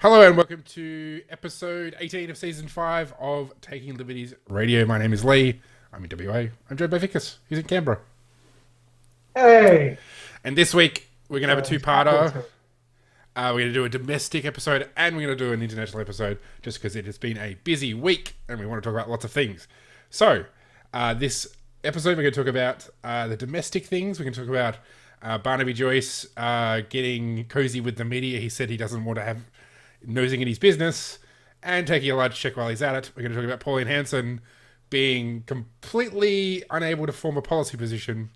Hello and welcome to episode 18 of season 5 of Taking Liberties Radio. My name is Lee. I'm in WA. I'm joined by Vikas. He's in Canberra. Hey! And this week we're going to have a two-parter. We're going to do a domestic episode and we're going to do an international episode just because it has been a busy week and we want to talk about lots of things. So, this episode we're going to talk about the domestic things. We're going to talk about Barnaby Joyce getting cozy with the media. He said he doesn't want to have nosing in his business and taking a large check while he's at it. We're going to talk about Pauline Hanson being completely unable to form a policy position.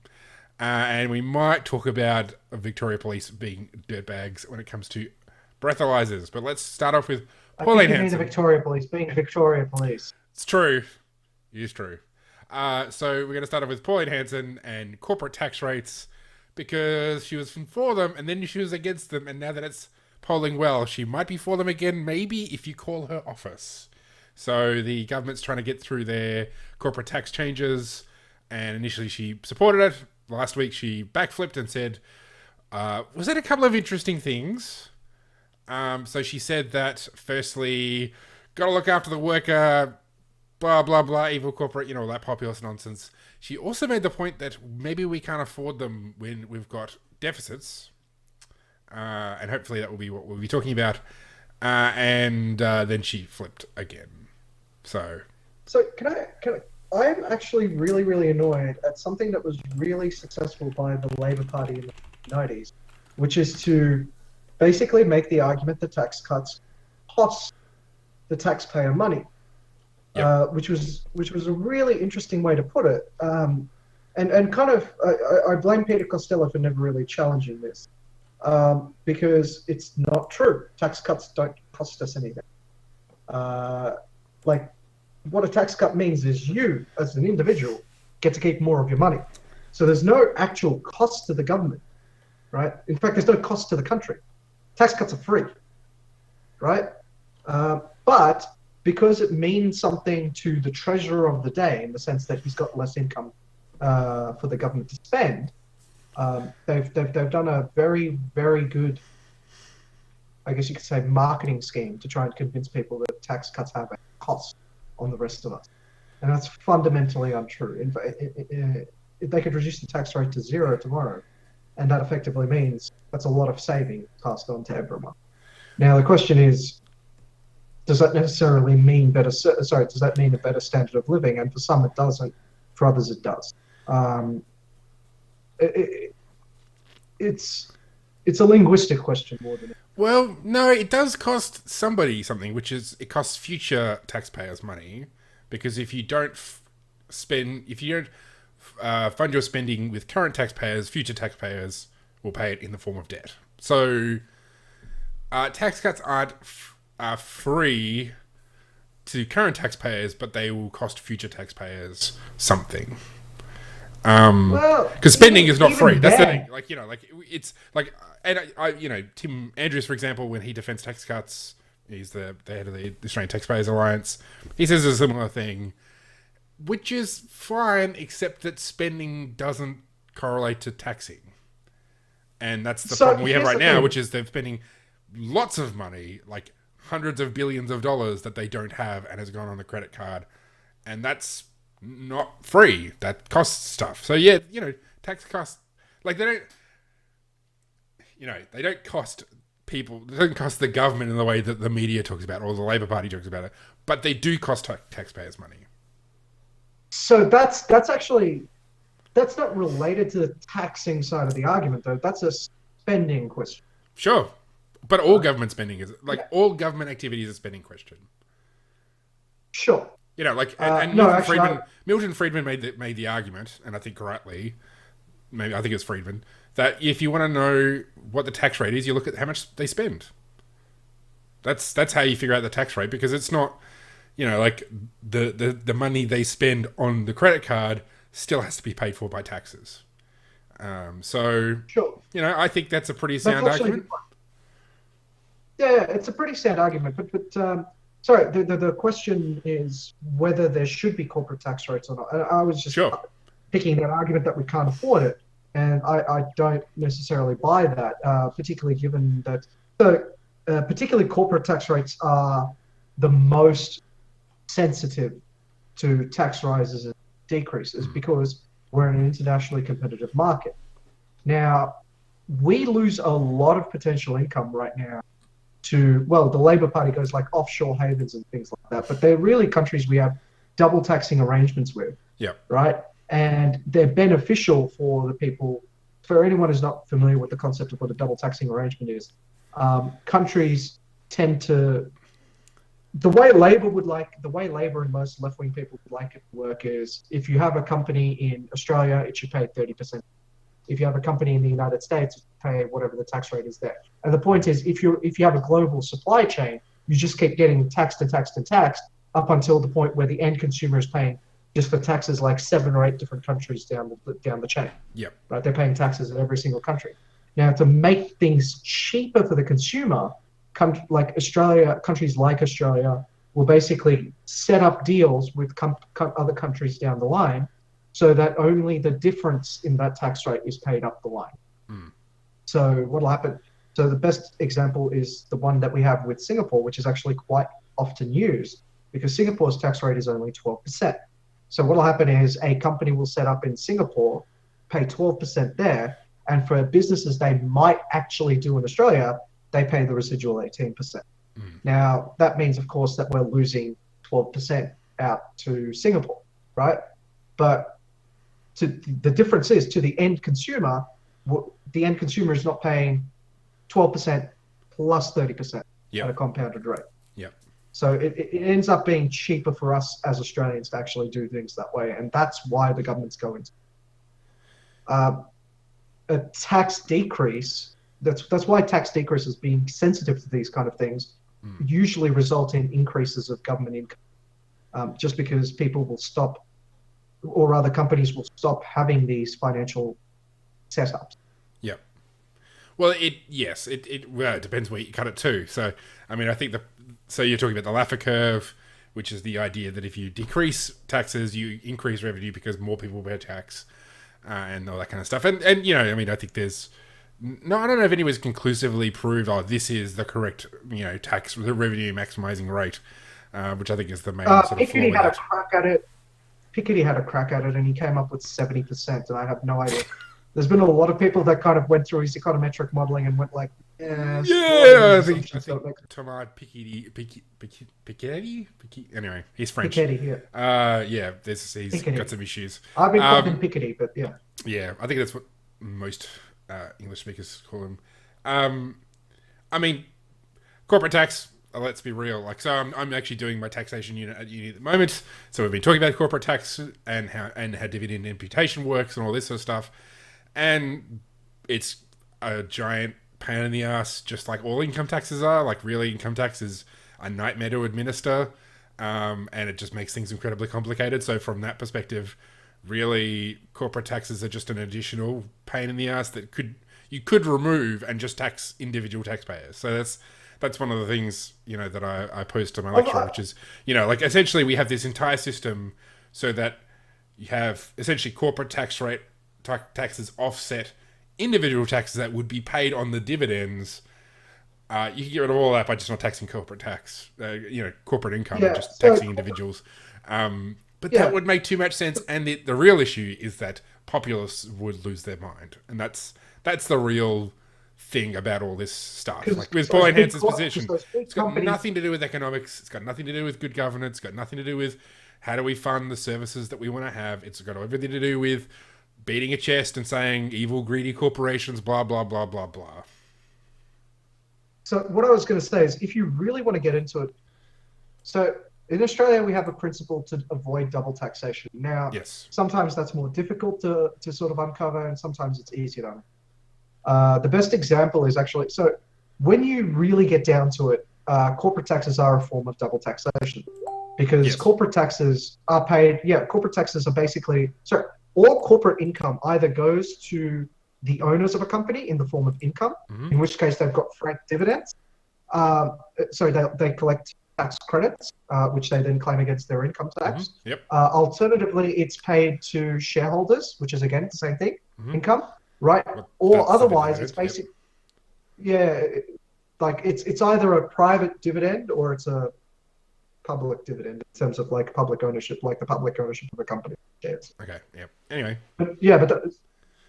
And we might talk about Victoria Police being dirtbags when it comes to breathalysers. But let's start off with Pauline Hanson. The Victoria Police being Victoria Police. It's true. It is true. So we're going to start off with Pauline Hanson and corporate tax rates because she was for them and then she was against them. And now that it's polling well, she might be for them again, maybe if you call her office. So the government's trying to get through their corporate tax changes, and initially she supported it. Last week she backflipped and said, was it a couple of interesting things? So she said that, firstly, got to look after the worker, blah, blah, blah, evil corporate, all that populist nonsense. She also made the point that maybe we can't afford them when we've got deficits. And hopefully that will be what we'll be talking about. And then she flipped again. So I'm actually really, really annoyed at something that was really successful by the Labor Party in the 90s, which is to basically make the argument that tax cuts cost the taxpayer money, yep. which was a really interesting way to put it. And kind of, I blame Peter Costello for never really challenging this. Because it's not true. Tax cuts don't cost us anything. What a tax cut means is you, as an individual, get to keep more of your money. So there's no actual cost to the government, right? In fact, there's no cost to the country. Tax cuts are free, right? But because it means something to the treasurer of the day, in the sense that he's got less income for the government to spend, they've done a very, very good, I guess you could say, marketing scheme to try and convince people that tax cuts have a cost on the rest of us. And that's fundamentally untrue. If they could reduce the tax rate to 0 tomorrow, and that effectively means that's a lot of saving passed on to everyone. Now, the question is, does that necessarily mean does that mean a better standard of living? And for some it doesn't, for others it does. It's a linguistic question more than it. Well, no, it does cost somebody something, which is it costs future taxpayers money, because if you don't fund your spending with current taxpayers, future taxpayers will pay it in the form of debt. So tax cuts aren't free to current taxpayers, but they will cost future taxpayers something. Because spending is not free. That's the thing. It's like, and Tim Andrews, for example, when he defends tax cuts, he's the head of the Australian Taxpayers Alliance. He says a similar thing, which is fine, except that spending doesn't correlate to taxing, and that's the problem we have right now, which is they're spending lots of money, like hundreds of billions of dollars that they don't have, and has gone on the credit card, and that's not free. That costs stuff. So yeah, tax costs, like they don't cost people. They don't cost the government in the way that the media talks about or the Labor Party talks about it, but they do cost taxpayers money. So that's not related to the taxing side of the argument, though. That's a spending question. Sure, but all government spending is all government activities is a spending question. Sure. Milton Friedman made the argument, and I think rightly, I think it's Friedman, that if you want to know what the tax rate is, you look at how much they spend. That's how you figure out the tax rate, because it's not, the money they spend on the credit card still has to be paid for by taxes. Sure. I think that's a pretty sound argument. Yeah, it's a pretty sound argument, but sorry, the question is whether there should be corporate tax rates or not. And I was just picking that argument that we can't afford it, and I don't necessarily buy that, particularly given that. So particularly corporate tax rates are the most sensitive to tax rises and decreases because we're in an internationally competitive market. Now, we lose a lot of potential income right now to, well, the Labour Party goes like offshore havens and things like that, but they're really countries we have double taxing arrangements with, right? And they're beneficial for the people. For anyone who's not familiar with the concept of what a double taxing arrangement is, countries tend to, the way Labour and most left-wing people would like it to work is if you have a company in Australia, it should pay 30%. If you have a company in the United States, pay whatever the tax rate is there. And the point is, if you have a global supply chain, you just keep getting taxed and taxed and taxed up until the point where the end consumer is paying just for taxes like 7 or 8 different countries down the chain. Right, they're paying taxes in every single country. Now, to make things cheaper for the consumer, countries like Australia will basically set up deals with other countries down the line, so that only the difference in that tax rate is paid up the line. So what'll happen? So the best example is the one that we have with Singapore, which is actually quite often used because Singapore's tax rate is only 12%. So what'll happen is a company will set up in Singapore, pay 12% there, and for businesses they might actually do in Australia, they pay the residual 18%. Now, that means, of course, that we're losing 12% out to Singapore, right? But the difference is to the end consumer is not paying 12% plus 30% at a compounded rate. So it ends up being cheaper for us as Australians to actually do things that way, and that's why the government's going to. A tax decrease, that's why tax decreases, being sensitive to these kind of things, usually result in increases of government income, just because people will stop, or other companies will stop having these financial setups. Well, it depends where you cut it to. So, I mean, I think so you're talking about the Laffer curve, which is the idea that if you decrease taxes, you increase revenue because more people pay tax, and all that kind of stuff. And I mean, I think there's I don't know if anyone's conclusively proved, this is the correct, tax, the revenue maximizing rate, which I think is the main sort of Piketty flaw had a crack at it. Piketty had a crack at it, and he came up with 70%, and I have no idea. There's been a lot of people that kind of went through his econometric modeling and went like, I think Thomas Piketty? Anyway, he's French. Piketty, he's Piketty. got some issues. I've been calling him Piketty, but yeah. Yeah, I think that's what most English speakers call him. I mean, corporate tax, let's be real. Like, so I'm actually doing my taxation unit at uni at the moment. So we've been talking about corporate tax and how dividend imputation works and all this sort of stuff. And it's a giant pain in the ass, just like all income taxes are. Like, really, income tax is a nightmare to administer, and it just makes things incredibly complicated. So from that perspective, really, corporate taxes are just an additional pain in the ass that you could remove and just tax individual taxpayers. So that's one of the things, that I posed to my lecturer, which is, like, essentially we have this entire system so that you have essentially corporate tax rate taxes offset individual taxes that would be paid on the dividends. You can get rid of all that by just not taxing corporate tax, corporate income, and just taxing individuals. But that would make too much sense. And the real issue is that populists would lose their mind. And that's the real thing about all this stuff. Like with Pauline Hanson's position, it's got nothing to do with economics. It's got nothing to do with good governance. It's got nothing to do with how do we fund the services that we want to have. It's got everything to do with beating a chest and saying evil, greedy corporations, blah, blah, blah, blah, blah. So what I was going to say is, if you really want to get into it, so in Australia, we have a principle to avoid double taxation. Now, sometimes that's more difficult to sort of uncover, and sometimes it's easier to. The best example is actually, so when you really get down to it, corporate taxes are a form of double taxation, because corporate taxes are paid. Corporate taxes are basically, all corporate income either goes to the owners of a company in the form of income, in which case they've got franked dividends. They collect tax credits, which they then claim against their income tax. Alternatively, it's paid to shareholders, which is again the same thing, income, right? Or otherwise, it's basic. like it's either a private dividend or it's a public dividend in terms of like public ownership, like the public ownership of a company shares. Okay. Yeah. Anyway. But yeah, but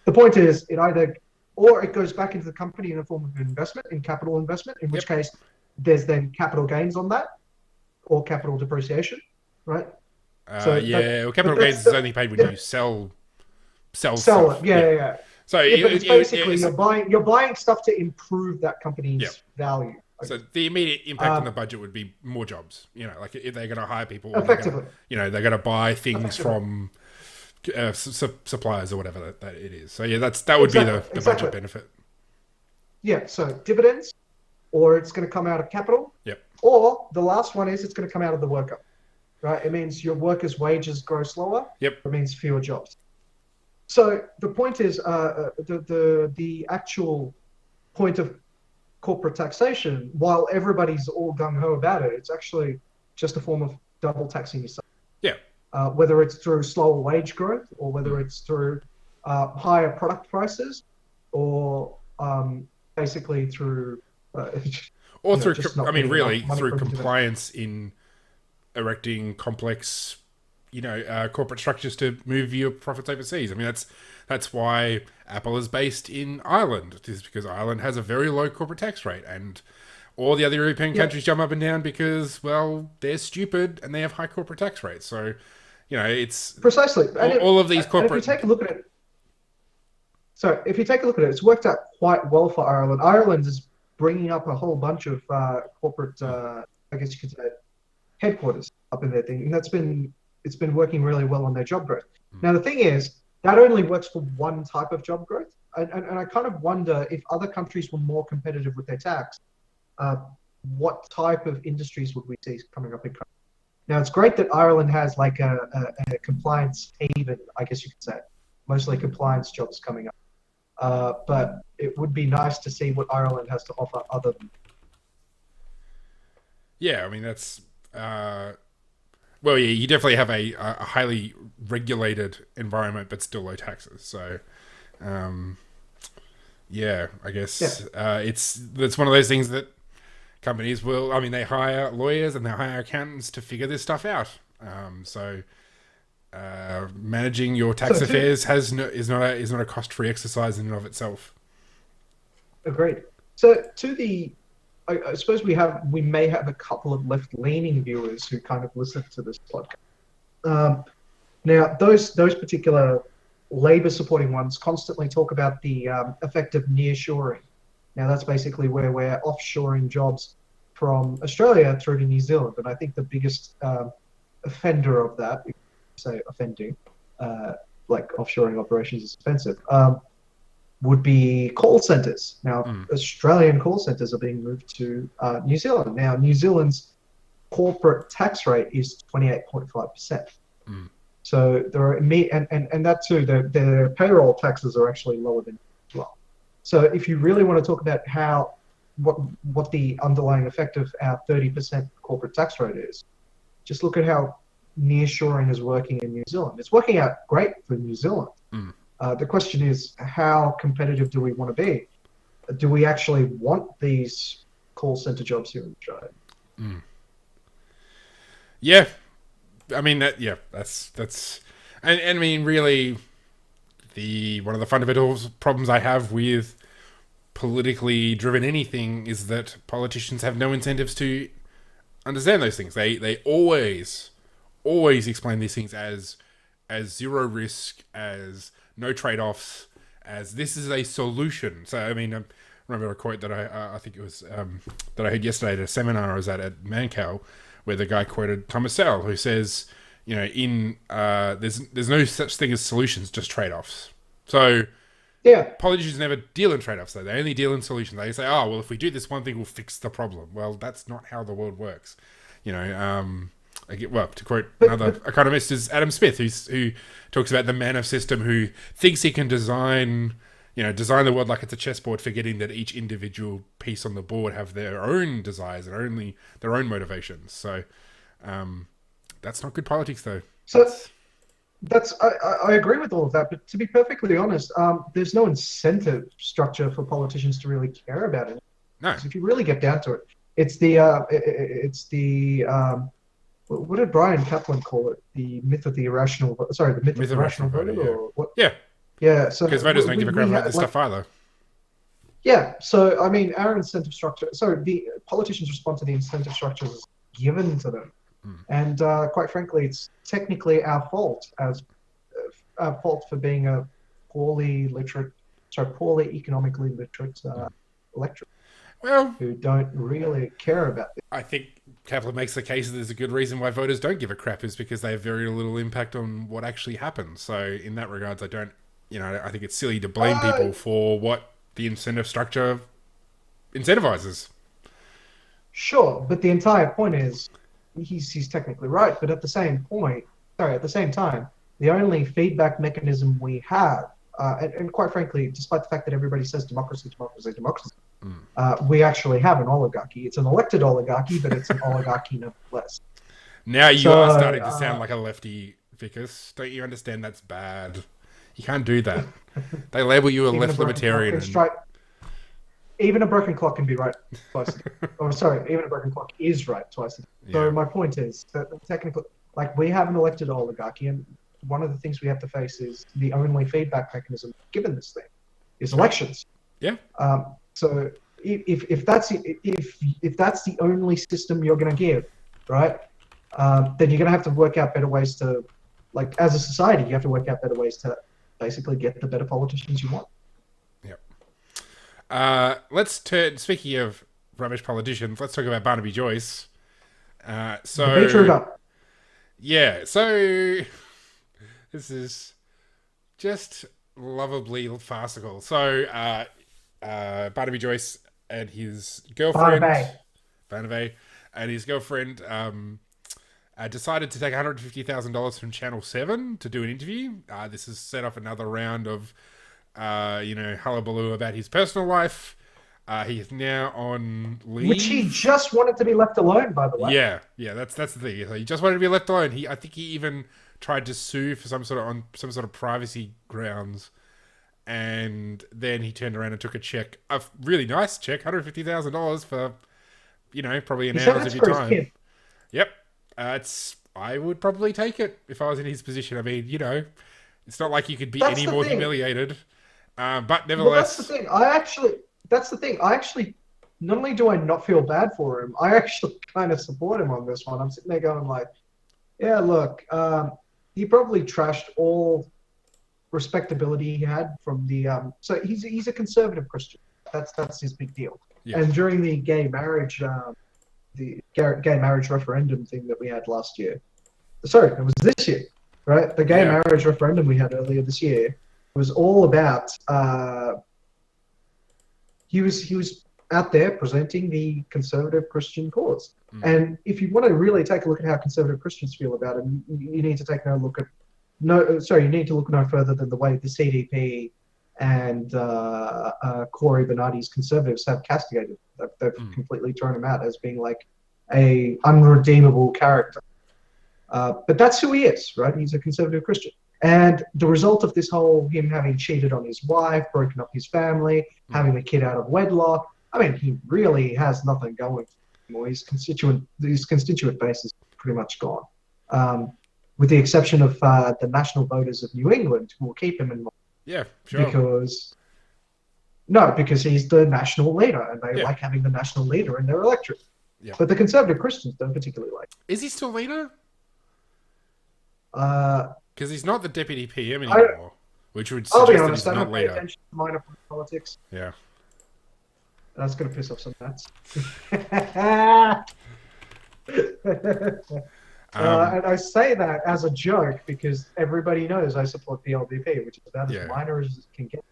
the point is, it either or it goes back into the company in a form of investment, in capital investment, in which case there's then capital gains on that or capital depreciation, right? Well, capital gains is only paid when you sell it. Yeah. So but it's basically you're buying stuff to improve that company's value. So the immediate impact on the budget would be more jobs. You know, like if they're going to hire people, effectively, they're going to buy things from suppliers or whatever that it is. So yeah, that would be the budget benefit. Yeah. So dividends, or it's going to come out of capital. Yep. Or the last one is it's going to come out of the worker. Right. It means your workers' wages grow slower. Yep. It means fewer jobs. So the point is, the actual point of corporate taxation, while everybody's all gung-ho about it, it's actually just a form of double taxing yourself. Yeah. Whether it's through slower wage growth or whether it's through higher product prices or basically through... through compliance in erecting complex... corporate structures to move your profits overseas. I mean, that's why Apple is based in Ireland. It is because Ireland has a very low corporate tax rate, and all the other European countries jump up and down because, well, they're stupid and they have high corporate tax rates. So, it's precisely all of these corporate. If you take a look at it, it's worked out quite well for Ireland. Ireland is bringing up a whole bunch of corporate, I guess you could say, headquarters up in their thing, and it's been working really well on their job growth. Now, the thing is, that only works for one type of job growth. And I kind of wonder if other countries were more competitive with their tax, what type of industries would we see coming up in countries? Now, it's great that Ireland has like a compliance haven, I guess you could say, mostly compliance jobs coming up. But it would be nice to see what Ireland has to offer other than. Yeah, I mean, that's... Well, yeah, you definitely have a highly regulated environment, but still low taxes. So, yeah, I guess it's one of those things that companies will. I mean, they hire lawyers and they hire accountants to figure this stuff out. So, managing your tax affairs is not a cost-free exercise in and of itself. Agreed. So, I suppose we may have a couple of left-leaning viewers who kind of listen to this podcast. Now, those particular Labour-supporting ones constantly talk about the effect of nearshoring. Now, that's basically where we're offshoring jobs from Australia through to New Zealand. And I think the biggest offender of that, if you say offending, like offshoring operations is offensive, would be call centres. Now, Australian call centres are being moved to New Zealand. Now, New Zealand's corporate tax rate is 28.5%. So there are and that too, their payroll taxes are actually lower than as well. So if you really want to talk about what the underlying effect of our 30% corporate tax rate is, just look at how nearshoring is working in New Zealand. It's working out great for New Zealand. The question is, how competitive do we want to be? Do we actually want these call center jobs here in Australia? Yeah, I mean that's and I mean really, one of the fundamental problems I have with politically driven anything is that politicians have no incentives to understand those things. They always explain these things as zero risk, as no trade-offs, as this is a solution. So, I mean, I remember a quote that I think it was that I heard yesterday at a seminar I was at Mancal, where the guy quoted Thomas Sowell, who says, there's no such thing as solutions, just trade-offs. So, politicians never deal in trade-offs, though. They only deal in solutions. They say, oh, well, if we do this one thing, we'll fix the problem. Well, that's not how the world works. To quote another economist is Adam Smith, who talks about the man of system who thinks he can design the world like it's a chessboard, forgetting that each individual piece on the board have their own desires and only their own motivations. So that's not good politics, though. So I agree with all of that, but to be perfectly honest, there's no incentive structure for politicians to really care about it. No. Because if you really get down to it, it's the what did Brian Kaplan call it? The myth of the irrational. Sorry, the myth of the irrational voter, yeah. or what? Yeah. Yeah. So Because voters don't give a crap about this stuff either. Yeah. So I mean, our incentive structure. So the politicians respond to the incentive structures given to them, and quite frankly, it's technically our fault for being a poorly economically literate electorate. Well, who don't really care about this. I think Kaplan makes the case that there's a good reason why voters don't give a crap is because they have very little impact on what actually happens. So in that regards, I think it's silly to blame people for what the incentive structure incentivizes. Sure, but the entire point is he's technically right, but at the same time, the only feedback mechanism we have, and quite frankly, despite the fact that everybody says democracy, we actually have an oligarchy. It's an elected oligarchy, but it's an oligarchy nonetheless. Now you are starting to sound like a lefty, Vikas. Don't you understand that's bad? You can't do that. They label you a left libertarian. Even a broken clock can be right twice a day. Or sorry, even a broken clock is right twice a day. Yeah. So my point is that technically, like, we have an elected oligarchy, and one of the things we have to face is the only feedback mechanism given this thing is elections. Yeah. So if that's the only system you're going to give, right, then you're going to have to work out better ways to, like, as a society, you have to work out better ways to basically get the better politicians you want. Yep. Let's turn. Speaking of rubbish politicians, let's talk about Barnaby Joyce. Yeah. So this is just lovably farcical. So Barnaby Joyce and his girlfriend, Barnaby, and his girlfriend decided to take $150,000 from Channel 7 to do an interview. This has set off another round of, hullabaloo about his personal life. He is now on leave. Which he just wanted to be left alone, by the way. Yeah, that's the thing. He just wanted to be left alone. I think he even tried to sue for some sort of privacy grounds. And then he turned around and took a really nice check, $150,000 for, probably an hour of your time. Yep. I would probably take it if I was in his position. I mean, it's not like you could be any more humiliated. But nevertheless, well, that's the thing. I actually, not only do I not feel bad for him, I actually kind of support him on this one. I'm sitting there going like, yeah, look, he probably trashed all respectability he had from the so he's a conservative Christian. That's his big deal. Yeah. And during the gay marriage referendum thing that we had last year, sorry, it was this year, right? The gay marriage referendum we had earlier this year was all about he was out there presenting the conservative Christian cause. And if you want to really take a look at how conservative Christians feel about it, you need to take you need to look no further than the way the CDP and Corey Bernardi's conservatives have castigated. They've completely thrown him out as being like a unredeemable character. But that's who he is, right? He's a conservative Christian. And the result of this whole, him having cheated on his wife, broken up his family, having a kid out of wedlock, I mean, he really has nothing going for him. His constituent base is pretty much gone. With the exception of the national voters of New England, who will keep him in mind. Yeah, sure. Because he's the national leader, and they like having the national leader in their electorate. Yeah. But the conservative Christians don't particularly like him. Is he still leader? Because he's not the deputy PM anymore, which would suggest that he's not leader. Attention to minor politics. Yeah. That's going to piss off some nuts. And I say that as a joke because everybody knows I support the LDP, which is about as minor as it can get.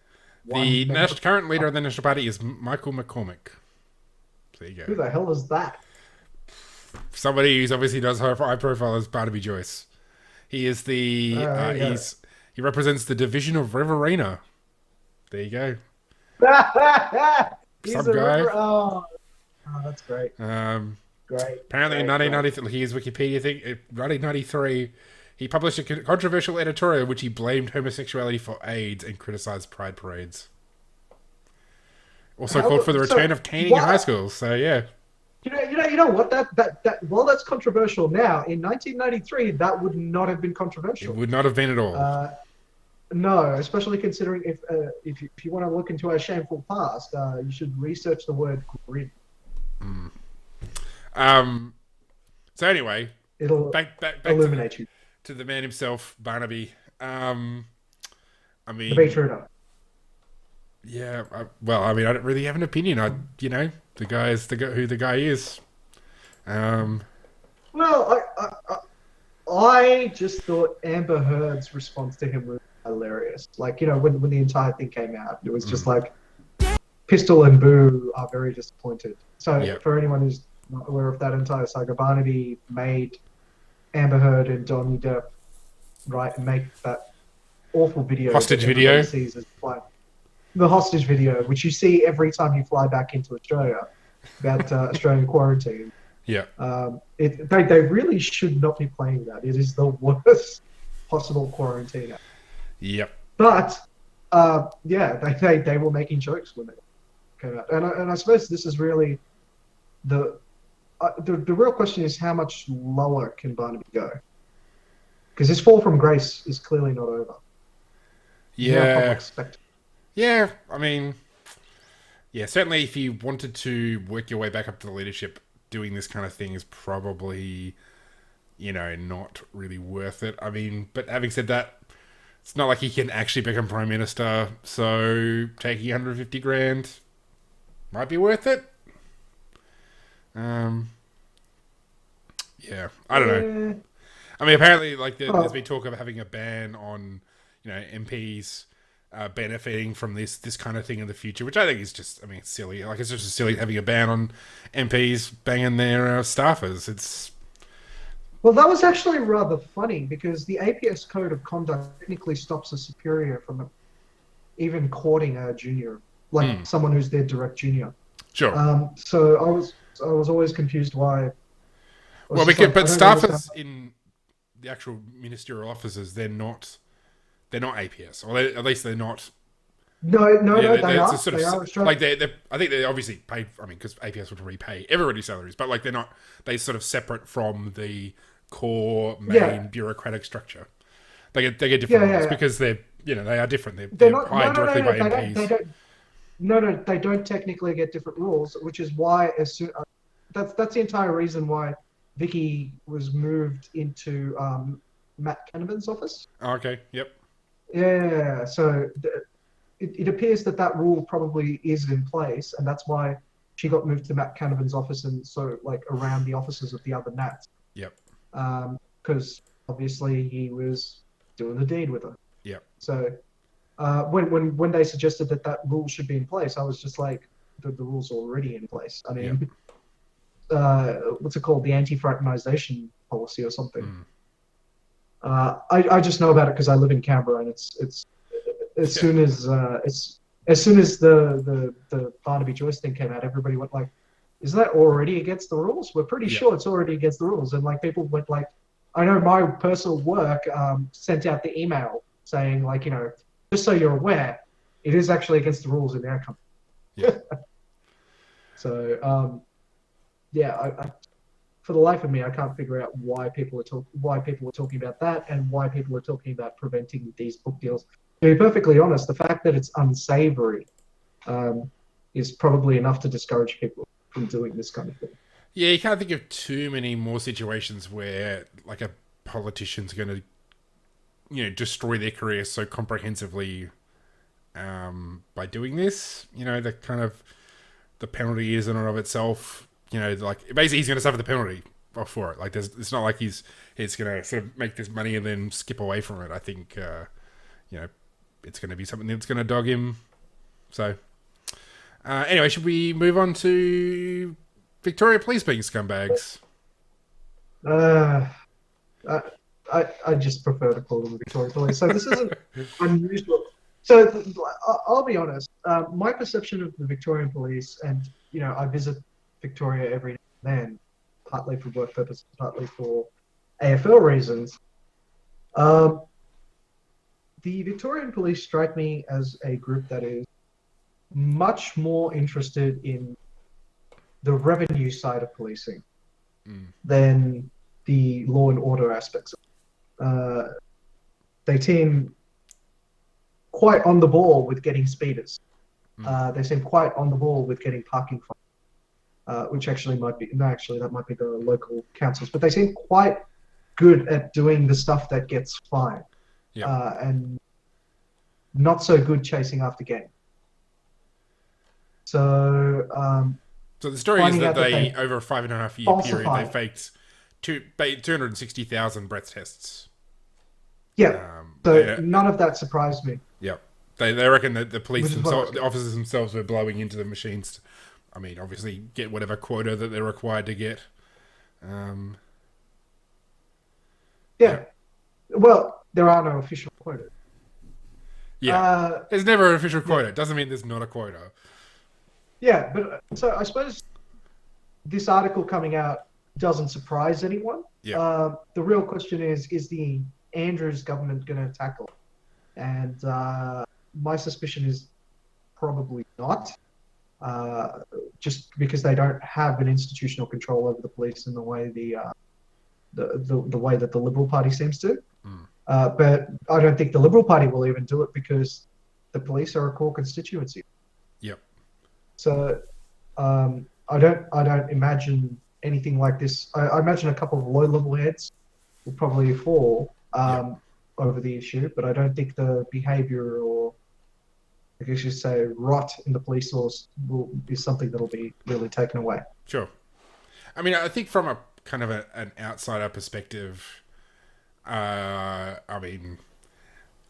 The current leader of the National Party is Michael McCormick. There you go. Who the hell is that? Somebody who's obviously does high profile as Barnaby Joyce. He is the he represents the division of Riverina. There you go. Some guy. Oh, that's great. Great. Apparently in 1993, here's Wikipedia thing. In 1993, he published a controversial editorial in which he blamed homosexuality for AIDS and criticized pride parades. Also called for the return of caning in high schools. So yeah. You know what? That while that's controversial now, in 1993, that would not have been It controversial. would not have been at all. No, especially considering if you want to look into our shameful past, you should research the word grid. So anyway, It'll back illuminate you. to the man himself, Barnaby. I mean, The beat reader. yeah. I mean, I don't really have an opinion. The guy is who the guy is. Well, I just thought Amber Heard's response to him was hilarious. Like, when the entire thing came out, it was just like, Pistol and Boo are very disappointed. So for anyone who's not aware of that entire saga, Barnaby made Amber Heard and Johnny Depp make that awful video. Hostage video. Sees as the hostage video, which you see every time you fly back into Australia, about Australian quarantine. Yeah. They really should not be playing that. It is the worst possible quarantine. Yep. But they were making jokes when it came out, and I suppose this is really the real question is how much lower can Barnaby go? Because his fall from grace is clearly not over. Yeah. Yeah. I mean, yeah. Certainly, if you wanted to work your way back up to the leadership, doing this kind of thing is probably, not really worth it. I mean, but having said that, it's not like he can actually become prime minister, so taking 150 grand might be worth it. Yeah, I don't know. I mean, apparently, there's been talk of having a ban on, MPs benefiting from this kind of thing in the future, which I think is just, it's silly. Like, it's just silly having a ban on MPs banging their staffers. Well, that was actually rather funny because the APS Code of Conduct technically stops a superior from even courting a junior, someone who's their direct junior. Sure. So I was always confused why. But staffers in the actual ministerial offices, they're not APS, or at least they're not. No, they are. They are Australian. I think they're obviously paid. Because APS would repay everybody's salaries, but they're not. They sort of separate from the core main bureaucratic structure. They get different roles because they are different. They're not hired directly by MPs. They don't technically get different rules, which is why that's the entire reason why Vicky was moved into Matt Canavan's office. Oh, okay. Yep. Yeah. So it appears that rule probably is in place, and that's why she got moved to Matt Canavan's office and so around the offices of the other Nats. Yep. Because obviously he was doing the deed with her. Yep. So when they suggested that rule should be in place, I was just like, the rule's already in place. I mean, what's it called? The anti-fraternization policy or something. I just know about it because I live in Canberra, and it's as soon as the Barnaby Joyce thing came out, everybody went like, "Is that already against the rules? We're pretty sure it's already against the rules." And people went like, I know my personal work sent out the email saying just so you're aware, it is actually against the rules in their company. Yeah. So I for the life of me, I can't figure out why people are talking about that and why people are talking about preventing these book deals. To be perfectly honest, the fact that it's unsavory is probably enough to discourage people from doing this kind of thing. Yeah, you can't think of too many more situations where a politician's going to, destroy their career so comprehensively by doing this. The kind of the penalty is in and of itself. Basically he's going to suffer the penalty for it. It's not like he's going to sort of make this money and then skip away from it. I think it's going to be something that's going to dog him. So anyway, should we move on to Victoria Police being scumbags? I just prefer to call them Victoria Police. So this isn't unusual. So I'll be honest. My perception of the Victorian Police, and I visit Victoria every now and then, partly for work purposes, partly for AFL reasons. The Victorian Police strike me as a group that is much more interested in the revenue side of policing than the law and order aspects. They seem quite on the ball with getting speeders. They seem quite on the ball with getting parking fines, which actually might be, no, actually that might be the local councils, but they seem quite good at doing the stuff that gets fined, and not so good chasing after gang. So, so the story is that they over a 5.5 year period, they falsified. faked 260,000 breath tests. Yeah. So none of that surprised me. Yeah. They reckon that the police Which is what I was themselves, the officers themselves, were blowing into the machines. I mean, obviously, get whatever quota that they're required to get. Yeah. Well, there are no official quotas. Yeah. There's never an official quota. It doesn't mean there's not a quota. Yeah, but so I suppose this article coming out doesn't surprise anyone. Yeah. The real question is the Andrews government going to tackle it? And my suspicion is probably not, just because they don't have an institutional control over the police in the way the way that the Liberal Party seems to. But I don't think the Liberal Party will even do it because the police are a core constituency. Yep. So I don't imagine anything like this. I imagine a couple of low-level heads will probably fall over the issue, but I don't think the behaviour, or I guess you say rot in the police force, is something that'll be really taken away. Sure. I mean, I think from a kind of an outsider perspective, I mean,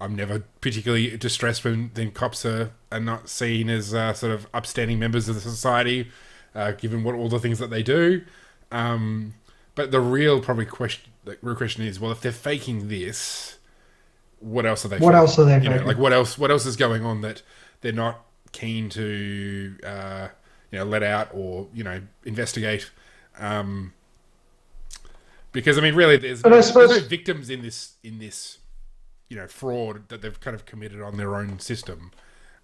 I'm never particularly distressed when cops are not seen as sort of upstanding members of the society, given all the things that they do. But the real question is, well, if they're faking this, what else are they? What else are they faking? Like what else is going on that they're not keen to let out or investigate? Because I mean, really, there's no victims in this fraud that they've kind of committed on their own system.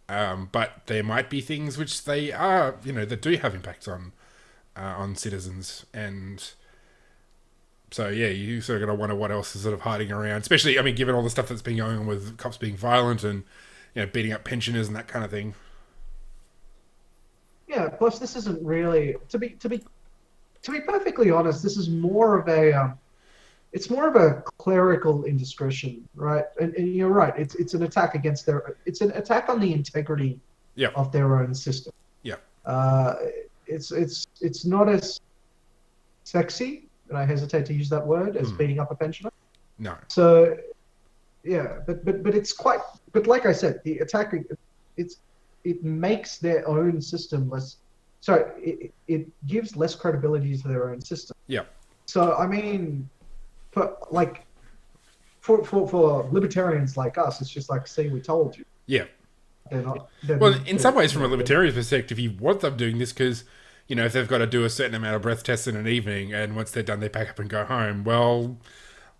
But there might be things which they are, that do have impacts on citizens. And so, yeah, you sort of got to wonder what else is sort of hiding around, especially, I mean, given all the stuff that's been going on with cops being violent and, beating up pensioners and that kind of thing. Yeah, plus this isn't really, to be perfectly honest, this is more of a, it's more of a clerical indiscretion, right? And you're right. It's an attack against it's an attack on the integrity of their own system. Yeah. It's not as sexy, and I hesitate to use that word, as beating up a pensioner. No. So, yeah, but it's quite. But like I said, the attack, it makes their own system less. So it gives less credibility to their own system. Yeah. So I mean, for libertarians like us, it's just like, see, we told you. Yeah. Well, in some ways, from a libertarian perspective, you want them doing this because, if they've got to do a certain amount of breath tests in an evening, and once they're done, they pack up and go home. Well,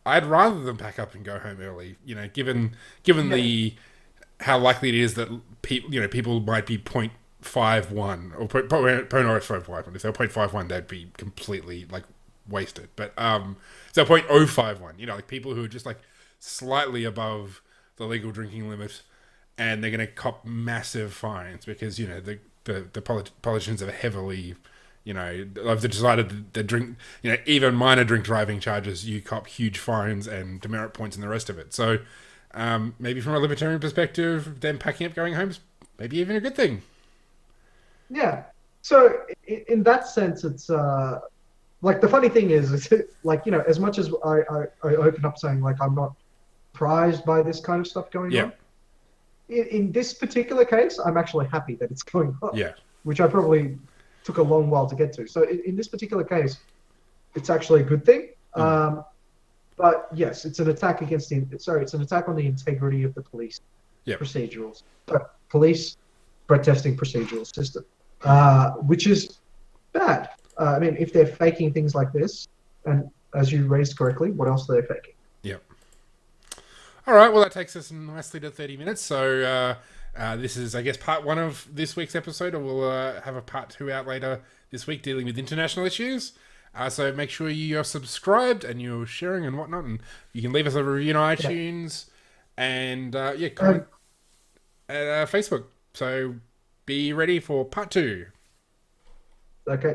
I'd rather them pack up and go home early. Given the how likely it is that people might be 0.51 or 0.051. If they're 0.51, they'd be completely wasted. But so 0.051. Like people who are just slightly above the legal drinking limit, and they're going to cop massive fines because the politicians have heavily, have decided that drink, even minor drink driving charges, you cop huge fines and demerit points and the rest of it. So maybe from a libertarian perspective, them packing up, going home is maybe even a good thing. Yeah. So in that sense, it's the funny thing is as much as I open up saying I'm not surprised by this kind of stuff going on. In this particular case, I'm actually happy that it's going on. Yeah. Which I probably took a long while to get to. So in this particular case, it's actually a good thing. But yes, it's an attack against it's an attack on the integrity of the police procedurals. Police breath testing procedural system, which is bad. I mean, if they're faking things like this, and as you raised correctly, what else are they faking? Yep. All right, well, that takes us nicely to 30 minutes. So This is, I guess, part one of this week's episode, or we'll have a part two out later this week dealing with international issues. So make sure you're subscribed and you're sharing and whatnot, and you can leave us a review on iTunes and comment at Facebook. So be ready for part two. Okay.